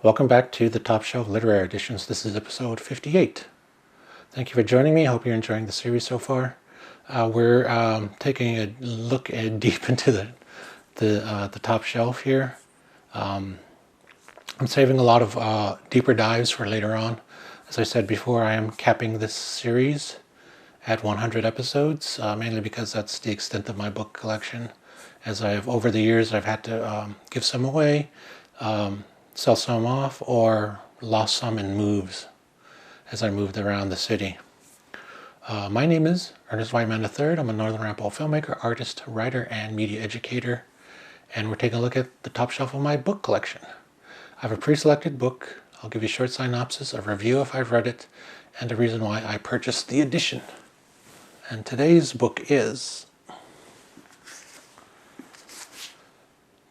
Welcome back to the Top Shelf Literary Editions. This is episode 58. Thank you for joining me. I hope you're enjoying the series so far. We're taking a look deep into the top shelf here. I'm saving a lot of deeper dives for later on. As I said before, I am capping this series at 100 episodes, mainly because that's the extent of my book collection. As over the years, I've had to give some away, sell some off, or lost some in moves as I moved around the city. My name is Ernest Whiteman III. I'm a Northern Rambler filmmaker, artist, writer, and media educator. And we're taking a look at the top shelf of my book collection. I have a pre-selected book. I'll give you a short synopsis, a review if I've read it, and a reason why I purchased the edition. And today's book is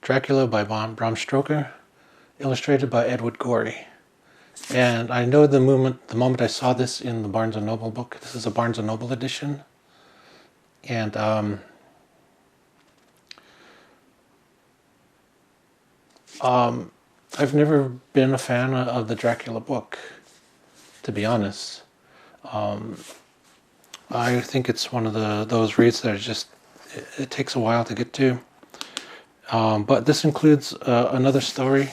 Dracula by Bram Stoker, illustrated by Edward Goey. And I know the moment I saw this in the Barnes & Noble book. This is a Barnes & Noble edition. And I've never been a fan of the Dracula book, to be honest. I think it's one of those reads that it takes a while to get to. But this includes another story.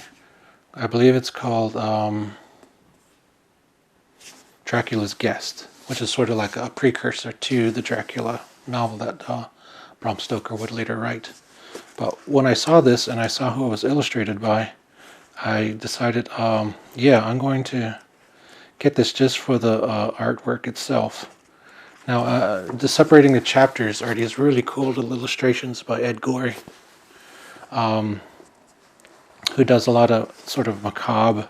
I believe it's called Dracula's Guest, which is sort of like a precursor to the Dracula novel that Bram Stoker would later write. But when I saw this and I saw who it was illustrated by, I decided, yeah, I'm going to get this just for the artwork itself. Now, separating the chapters are these really cool little illustrations by Ed Goey, who does a lot of sort of macabre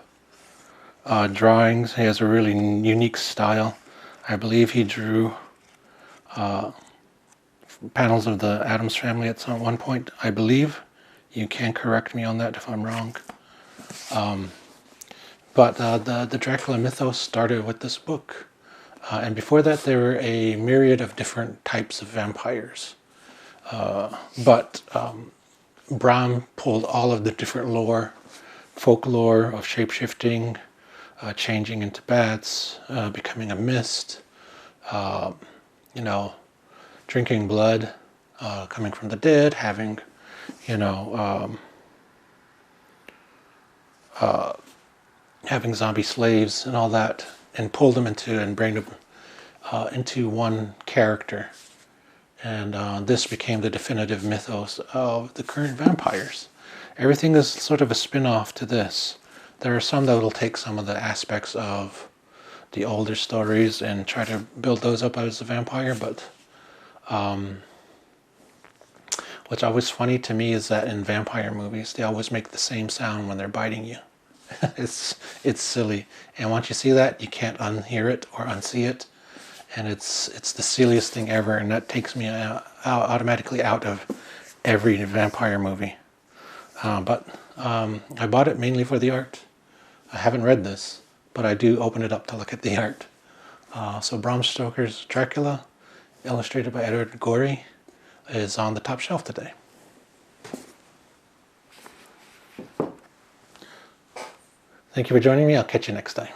drawings. He has a really unique style. I believe he drew panels of the Addams Family at one point, I believe. You can correct me on that if I'm wrong. But the Dracula Mythos started with this book. And before that, there were a myriad of different types of vampires. But Braum pulled all of the different folklore of shape-shifting, changing into bats, becoming a mist, drinking blood, coming from the dead, having, having zombie slaves and all that, and pulled them into and bring them into one character. And this became the definitive mythos of the current vampires. Everything is sort of a spin-off to this. There are some that will take some of the aspects of the older stories and try to build those up as a vampire, but what's always funny to me is that in vampire movies, they always make the same sound when they're biting you. It's silly. And once you see that, you can't unhear it or unsee it. And it's the silliest thing ever, and that takes me automatically out of every vampire movie. But I bought it mainly for the art. I haven't read this, but I do open it up to look at the art. So Bram Stoker's Dracula, illustrated by Edward Goey, is on the top shelf today. Thank you for joining me. I'll catch you next time.